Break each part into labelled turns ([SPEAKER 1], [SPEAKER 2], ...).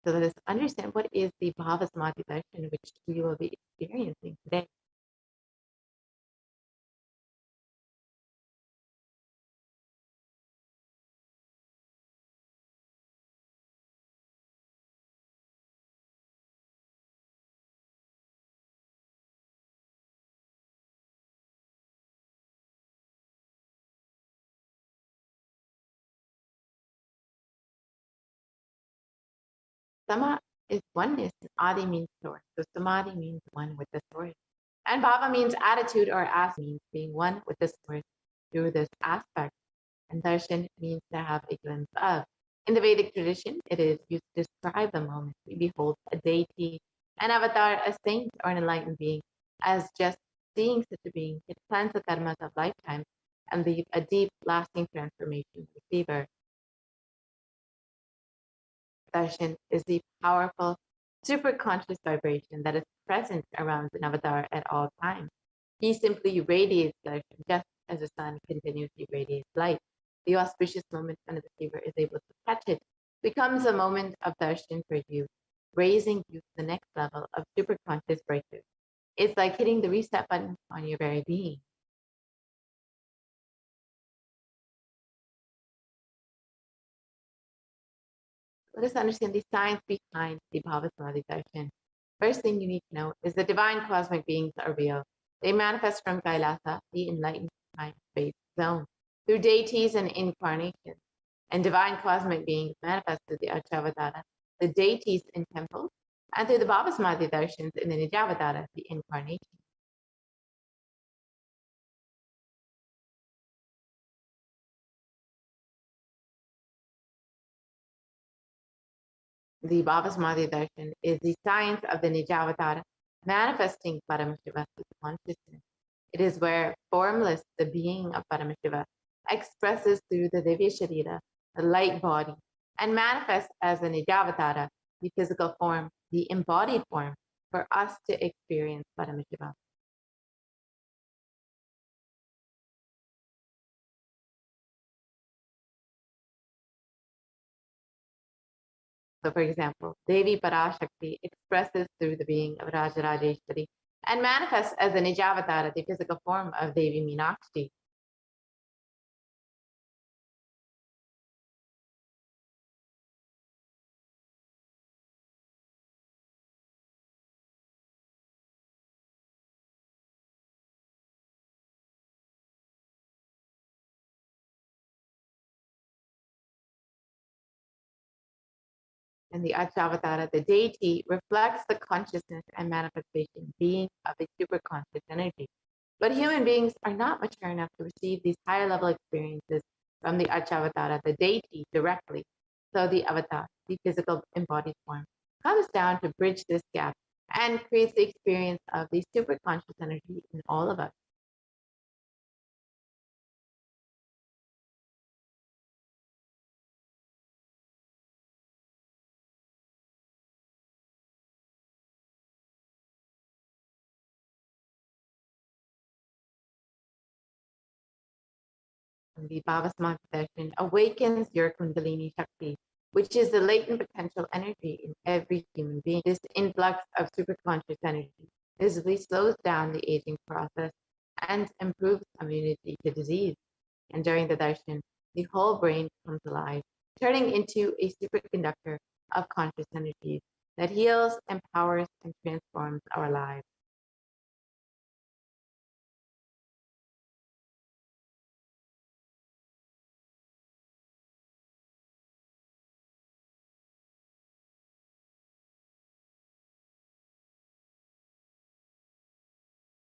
[SPEAKER 1] So let us understand what is the Bhava Samadhi darshan which we will be experiencing today. Sama is oneness, and Adi means source. So Samadhi means one with the source. And Bhava means attitude, or as means being one with the source through this aspect. And darshan means to have a glimpse of. In the Vedic tradition, it is used to describe the moment we behold a deity, an avatar, a saint, or an enlightened being, as just seeing such a being. It cleanses the karmas of lifetimes and leave a deep, lasting transformation receiver. Darshan is the powerful, superconscious vibration that is present around an avatar at all times. He simply radiates darshan just as the sun continuously radiates light. The auspicious moment when the receiver is able to catch it becomes a moment of darshan for you, raising you to the next level of superconscious breakthrough. It's like hitting the reset button on your very being. Let us understand the science behind the Bhava Samadhi darshan. First thing you need to know is the divine cosmic beings are real. They manifest from Kailasa, the enlightened time-space zone, through deities and incarnations. And divine cosmic beings manifest through the Achavadara, the deities in temples, and through the Bhava Samadhi darshans in the Nijavadara, the incarnation. The Bhava Samadhi darshan is the science of the Nijavatara, manifesting Paramashiva consciousness. It is where formless, the being of Paramashiva, expresses through the Divya Sharira, the light body, and manifests as a Nijavatara, the physical form, the embodied form, for us to experience Paramashiva. So, for example, Devi Parashakti expresses through the being of Rajarajeshwari and manifests as a Nijavatara, the physical form of Devi Meenakshi. And the Achavatara, the deity, reflects the consciousness and manifestation being of a superconscious energy. But human beings are not mature enough to receive these higher level experiences from the Achavatara, the deity, directly. So the avatar, the physical embodied form, comes down to bridge this gap and creates the experience of the superconscious energy in all of us. The Bhava session awakens your Kundalini Shakti, which is the latent potential energy in every human being. This influx of superconscious energy visibly slows down the aging process and improves immunity to disease. And during the darshan, the whole brain comes alive, turning into a superconductor of conscious energies that heals, empowers, and transforms our lives.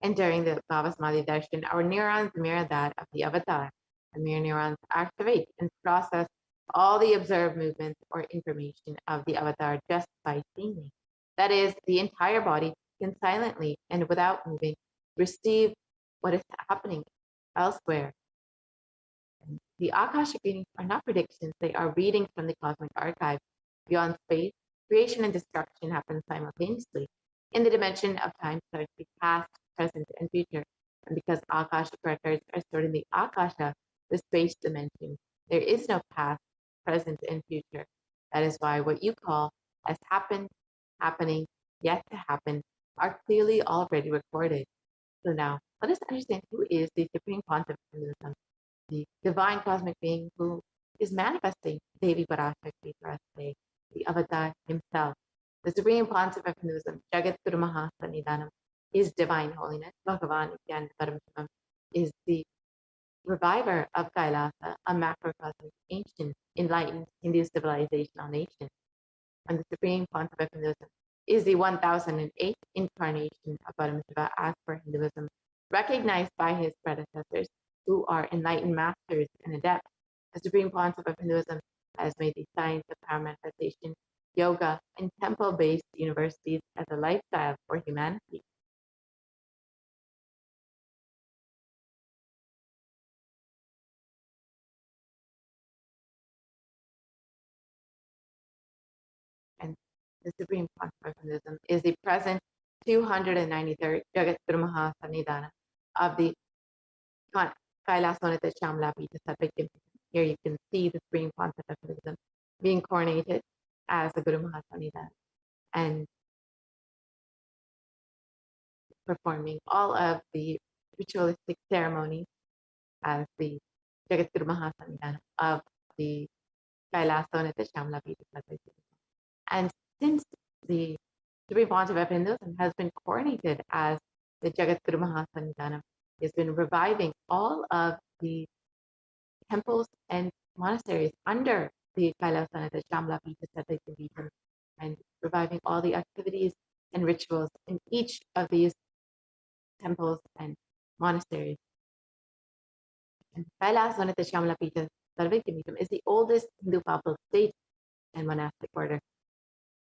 [SPEAKER 1] And during the Bhava darshan, our neurons mirror that of the avatar. The mirror neurons activate and process all the observed movements or information of the avatar just by seeing. That is, the entire body can silently and without moving receive what is happening elsewhere. The Akashic readings are not predictions, they are readings from the cosmic archive. Beyond space, creation and destruction happen simultaneously. In the dimension of time starts the past, present, and future. And because Akashic records are stored in the Akasha, the space dimension, there is no past, present, and future. That is why what you call has happened, happening, yet to happen, are clearly already recorded. So now, let us understand who is the Supreme Pontiff of Hinduism, the divine cosmic being who is manifesting Devi Parashakti for us today, the Avatar himself. The Supreme Pontiff of Hinduism, Jagat Guru Mahasanidanam, is divine holiness. Bhagavan Nithyananda Paramashivam is the reviver of Kailasa, a macrocosmic, ancient, enlightened Hindu civilizational nation. And the Supreme Pontiff of Hinduism is the 1008th incarnation of Paramashiva as per Hinduism, recognized by his predecessors, who are enlightened masters and adepts. The Supreme Pontiff of Hinduism has made the science of power manifestation, yoga, and temple-based universities as a lifestyle for humanity. And the Supreme Pontiff of Hinduism is the present 293rd Jagat Guru Mahasannidhana of the Kailasonita Shamlapita Sarvajya. Here you can see the Supreme Pontiff of Hinduism being coronated as the Guru Mahasannidhana and performing all of the ritualistic ceremonies as the Jagat Guru Mahasannidhana of the Kailasonita Shamlapita Sarvajya. And since the Supreme Pontiff of Hinduism has been coronated as the Jagat Guru Mahasannidhana, he has been reviving all of the temples and monasteries under the Kailasanata Shamlapita Sarvajya and reviving all the activities and rituals in each of these temples and monasteries. And Kailasanata Shamlapita Sarvajya is the oldest Hindu papal state and monastic order.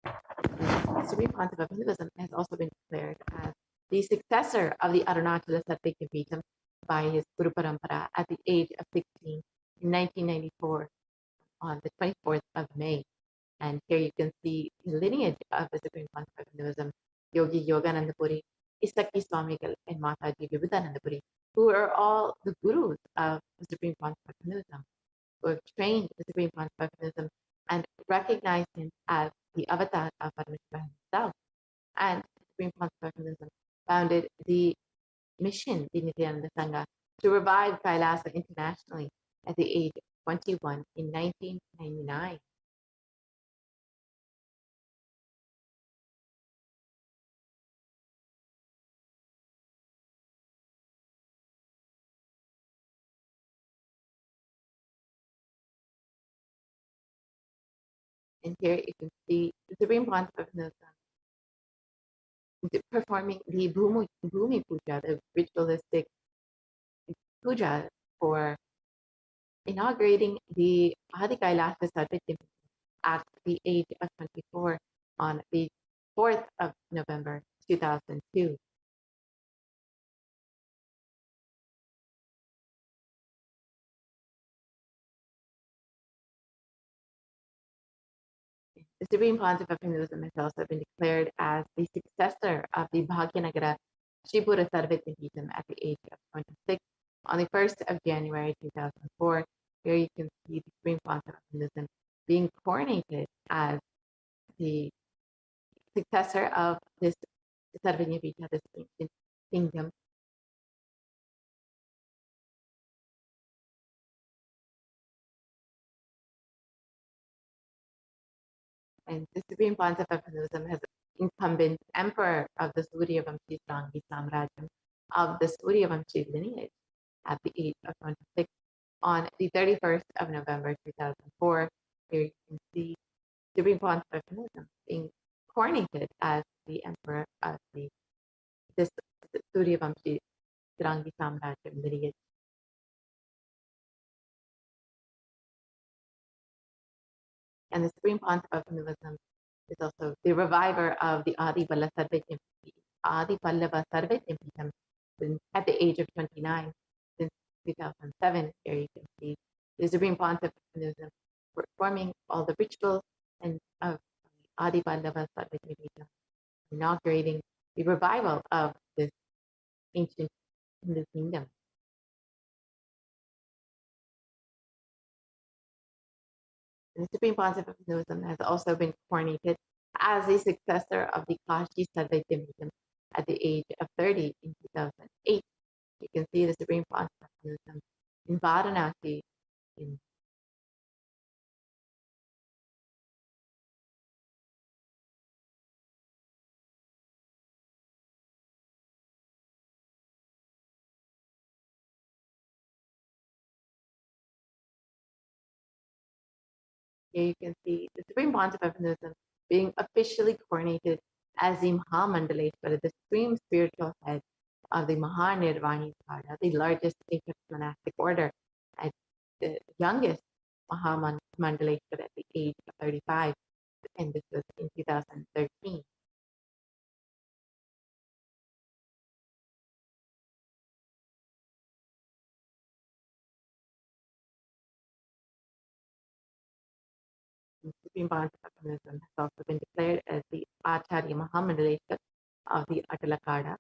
[SPEAKER 1] The Supreme Pontiff of Hinduism has also been declared as the successor of the Arunachala Satvika by his Guru Parampara at the age of 16 in 1994 on the 24th of May. And here you can see the lineage of the Supreme Pontiff of Hinduism, Yogi Yogananda Puri, Isaki Swamigal, and Mataji Vivekananda Puri, who are all the gurus of the Supreme Pontiff of Hinduism, who have trained the Supreme Pontiff of Hinduism and recognized him as the avatar of Parashakti himself. And the Supreme Pontiff of Hinduism founded the mission, the Nithyananda Sangha, to revive Kailasa internationally at the age of 21 in 1999. And here you can see the Supreme Pontiff of Hinduism performing the Bhumi Puja, the ritualistic puja for inaugurating the Adi Kailasa Satvika at the age of 24 on the 4th of November 2002. The Supreme Pontiff of Hinduism has also been declared as the successor of the Bhagyanagara Shibura Sarvajya at the age of 26 on the 1st of January 2004. Here you can see the Supreme Pontiff of Hinduism being coronated as the successor of this Sarvajya, this ancient kingdom. And the Supreme Pontiff of Hinduism has incumbent emperor of the Suryavamshi Srangi Samrajyam of the Suryavamshi lineage at the age of 26 on the 31st of November 2004. Here you can see the Supreme Pontiff of Hinduism being coronated as the emperor of this Suryavamshi Srangi Samrajyam lineage. And the Supreme Pontiff of Hinduism is also the reviver of the Adi Pallava Sarvajya at the age of 29 since 2007. Here you can see the Supreme Pontiff of Hinduism performing all the rituals and of Adi Pallava Sarvajya, inaugurating the revival of this ancient Hindu kingdom. And the Supreme Pontiff of Hinduism has also been coronated as a successor of the Kashi Sadvaityamism at the age of 30 in 2008. You can see the Supreme Pontificalism in Varanasi. Here you can see the Supreme Pontificalism being officially coronated as the Mahamandaleshwara, the supreme spiritual head of the Mahanirvani Pada, the largest ancient monastic order, and the youngest Mahamandaleshwara at the age of 35, and this was in 2013. The Supreme Pontificalism has also been declared as the Acharya Mahamandaleshwara of the Atalakada.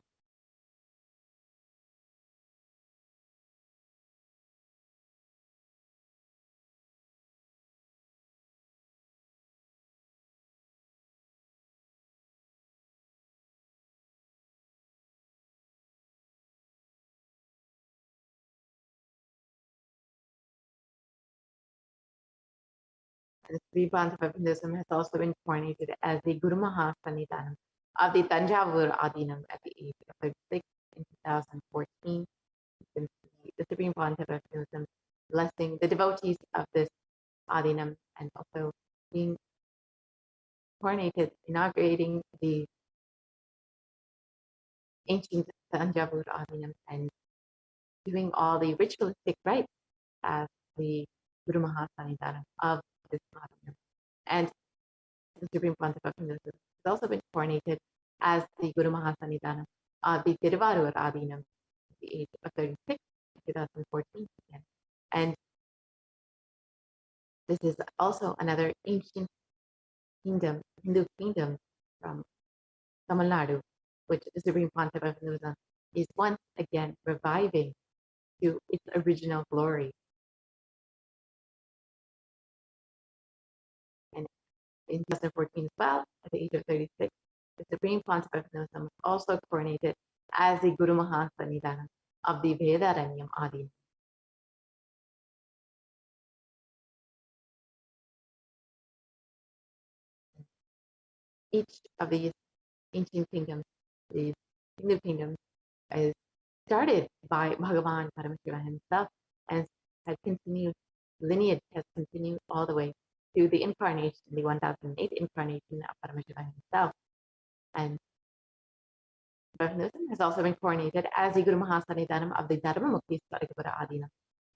[SPEAKER 1] The Supreme Pontificalism has also been coronated as the Guru Mahasannidhanam of the Tanjavur Adinam at the age of 36 in 2014. You can see the Supreme Pontificalism blessing the devotees of this Adinam and also being coronated, inaugurating the ancient Tanjavur Adinam and doing all the ritualistic rites as the Guru Mahasannidhanam of this Adinam. And the Supreme Pontificalism has also been coronated as the Guru Mahasannidhanam of the Tiruvarur Adinam at the age of 36 in 2014 again. And this is also another ancient kingdom, Hindu kingdom from Tamil Nadu, which the Supreme Pontificalism is once again reviving to its original glory. And in 2014 as well, at the age of 36, the Supreme Pontificalism was also coronated as the Guru Mahasannidhanam of the Vedaranyam Adi. Each of these ancient kingdoms, these Hindu kingdoms, is started by Bhagavan Paramashivoham himself and has continued, lineage has continued all the way to the incarnation, the 1008 incarnation of Paramashivoham himself. And Brahmanism has also been coronated as the Guru Mahasannidhanam of the Dharmamukti Swargapura Adina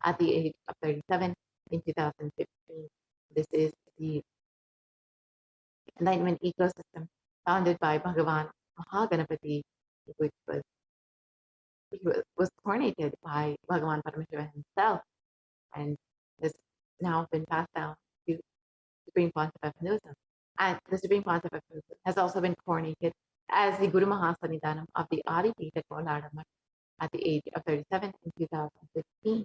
[SPEAKER 1] at the age of 37 in 2015. This is the enlightenment ecosystem founded by Bhagavan Mahaganapati, which was coronated by Bhagavan Paramashiva himself, and has now been passed down to Supreme Pontificalism. And the Supreme Pontificalism has also been coronated as the Guru Mahasannidhanam of the Adi Pita Kolara Mutt at the age of 37 in 2015.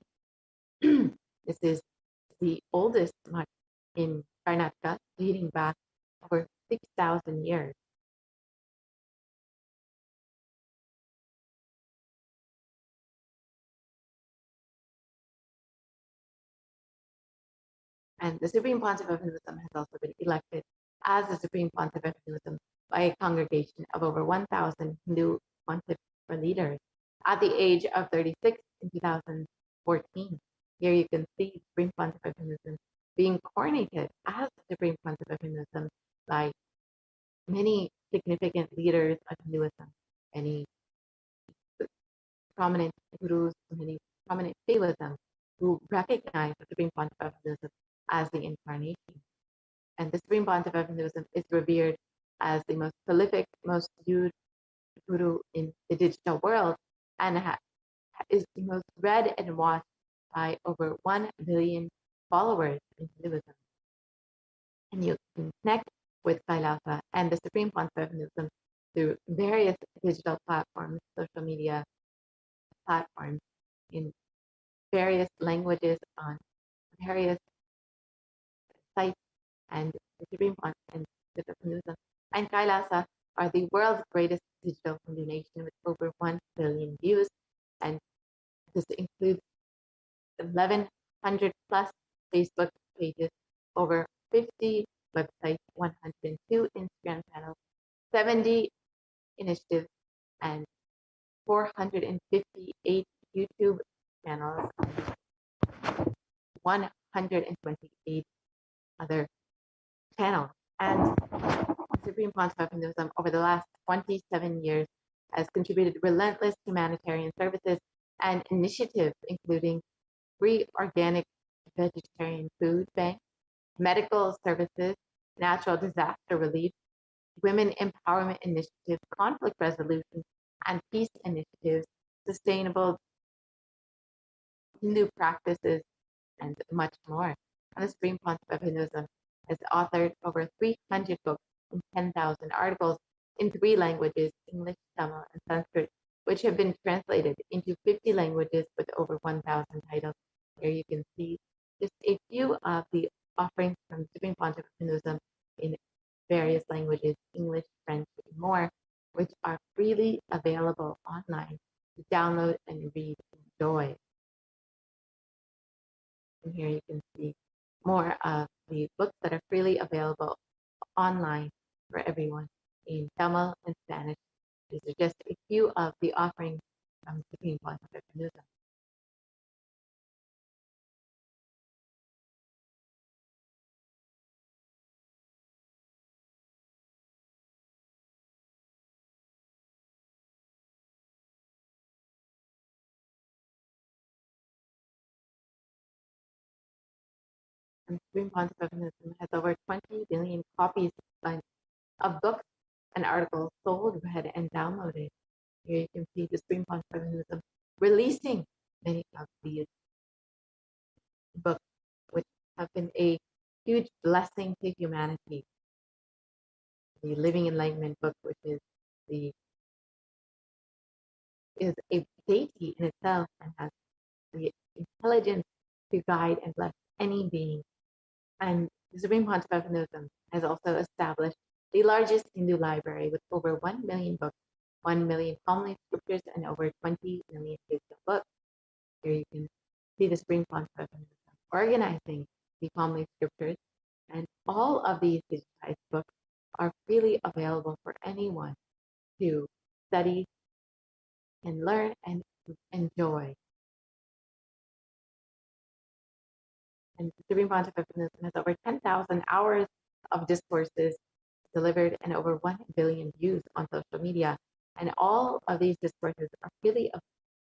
[SPEAKER 1] This is the oldest mutt in Karnataka, dating back over 6,000 years. And the Supreme Pontificalism has also been elected as the Supreme Pontificalism by a congregation of over 1,000 Hindu pontifical leaders at the age of 36 in 2014. Here you can see Supreme Pontificalism being coronated as the Supreme Pontificalism by many significant leaders of Hinduism, many prominent gurus, many prominent Shaivism who recognize the Supreme Pontificalism as the incarnation. And the Supreme Pontificalism is revered as the most prolific, most viewed guru in the digital world, and is the most read and watched by over 1 billion followers in Hinduism. And you can connect with Kailasa and the Supreme Pontificalism through various digital platforms, social media platforms, in various languages, on various sites, and the Supreme Pontificalism Kailasa are the world's greatest digital Hindu nation with over 1 billion views, and this includes 1,100 plus Facebook pages, over 50 websites, 102 Instagram channels, 70 initiatives, and 458 YouTube channels, 128 other channels. And Supreme Pontiff Hinduism over the last 27 years has contributed relentless humanitarian services and initiatives, including free organic vegetarian food banks, medical services, natural disaster relief, women empowerment initiatives, conflict resolution, and peace initiatives, sustainable Hindu practices, and much more. And the Supreme Pontiff of Hinduism has authored over 300 books and 10,000 articles in 3 languages, English, Tamil, and Sanskrit, which have been translated into 50 languages with over 1,000 titles. Here you can see just a few of the offerings from the Supreme Pontiff of Hinduism in various languages, English, French, and more, which are freely available online to download and read and enjoy. And here you can see more of the books that are freely available online for everyone in Tamil and Spanish. These are just a few of the offerings from Supreme Pontiff of Hinduism. And Supreme Pontiff of Hinduism has over 20 billion copies of books and articles sold, read, and downloaded. Here you can see the Supreme Pontiff of Hinduism releasing many of these books, which have been a huge blessing to humanity. The Living Enlightenment book, which is a deity in itself and has the intelligence to guide and bless any being. And the Supreme Pontiff of Hinduism has also established the largest Hindu library with over 1 million books, 1 million palm scriptures, and over 20 million digital books. Here you can see the Supreme Pontiff of Hinduism organizing the palm scriptures, and all of these digitized books are freely available for anyone to study and learn and enjoy. And the Supreme Pontiff of Hinduism has over 10,000 hours of discourses delivered and over 1 billion views on social media. And all of these discourses are freely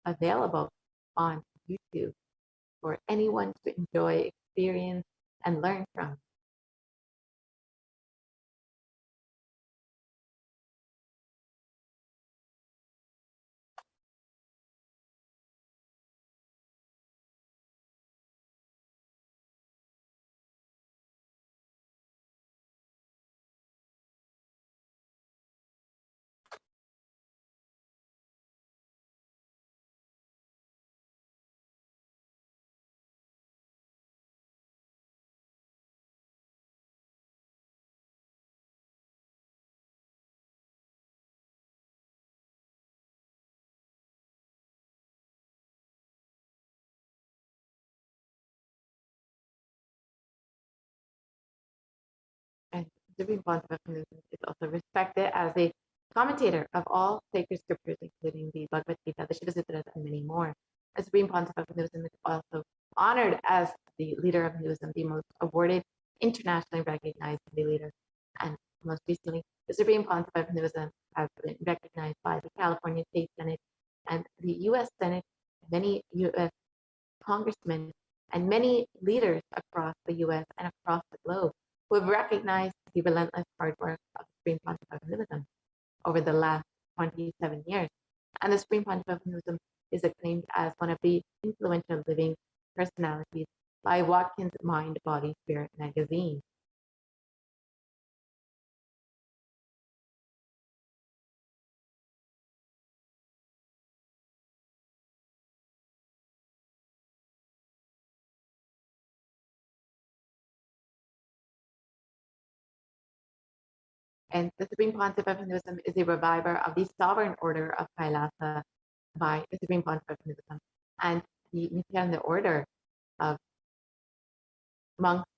[SPEAKER 1] available on YouTube for anyone to enjoy, experience, and learn from. And the Supreme Pontiff of Hinduism is also respected as a commentator of all sacred scriptures, including the Bhagavad Gita, the Shiva Sutras, and many more. The Supreme Pontiff of Hinduism is also honored as the leader of Hinduism, the most awarded, internationally recognized leader. And most recently, the Supreme Pontiff of Hinduism has been recognized by the California State Senate and the U.S. Senate, many U.S. congressmen, and many leaders across the U.S. and across the globe who have recognized the relentless hard work of the Supreme Pontiff of Hinduism over the last 27 years. And the Supreme Pontiff of Hinduism is acclaimed as one of the influential living personalities by Watkins Mind, Body, Spirit magazine. And the Supreme Pontiff of Hinduism is a reviver of the sovereign order of Kailasa by the Supreme Pontiff of Hinduism and the Nithyananda order of monks,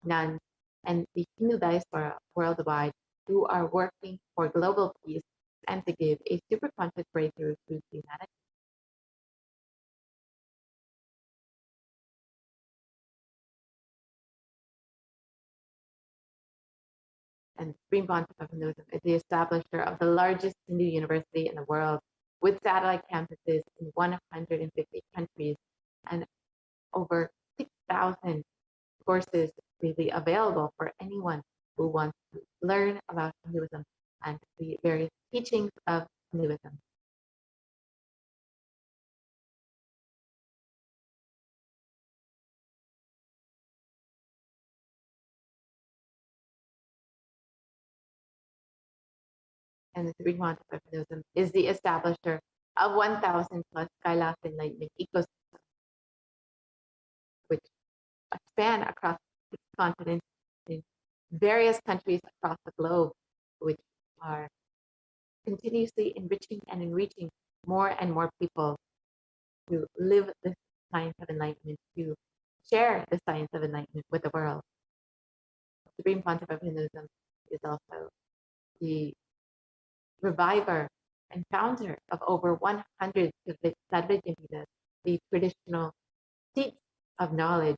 [SPEAKER 1] nuns, and the Hindu diaspora worldwide who are working for global peace and to give a superconscious breakthrough to humanity. And the Supreme Pontiff of Hinduism is the establisher of the largest Hindu university in the world, with satellite campuses in 150 countries and over 6,000 courses freely available for anyone who wants to learn about Hinduism and the various teachings of Hinduism. And the Supreme Pontiff of Hinduism is the establisher of 1,000 plus Kailasa enlightenment ecosystems, which span across 6 continents in various countries across the globe, which are continuously enriching and enriching more and more people to live the science of enlightenment, to share the science of enlightenment with the world. The Supreme Pontiff of Hinduism is also the reviver and founder of over 100 Sadhvijnapitas, the traditional seats of knowledge,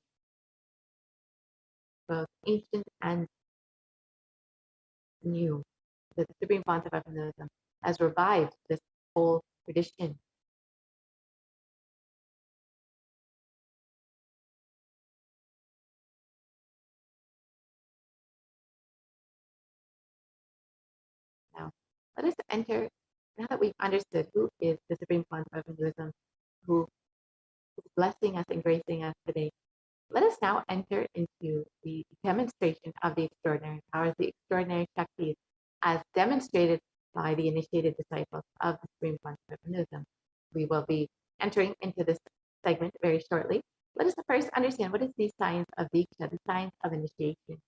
[SPEAKER 1] both ancient and new. The Supreme Pontiff of Hinduism has revived this whole tradition. Now, let us enter, now that we've understood who is the Supreme Pontiff of Hinduism, who is blessing us and gracing us today, let us now enter into the demonstration of the extraordinary powers, the extraordinary Shaktis, as demonstrated by the initiated disciples of the Supreme Pontiff of Hinduism. We will be entering into this segment very shortly. Let us first understand what is the science of Diksha, the science of initiation.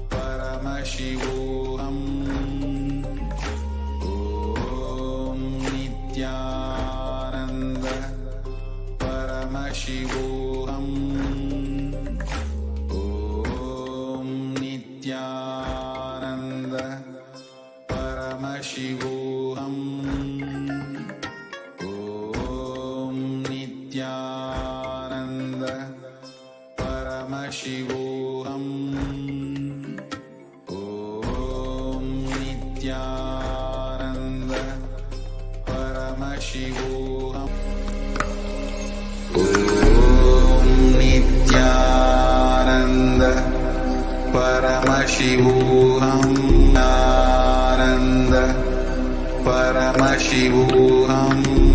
[SPEAKER 2] Paramashivoham. Om Nithyananda Paramashivoham. Om Nithyananda Paramashivoham. Om Nithyananda Paramashivoham. Nithyananda Paramashivoham. Paramashivoham Ananda Paramashivoham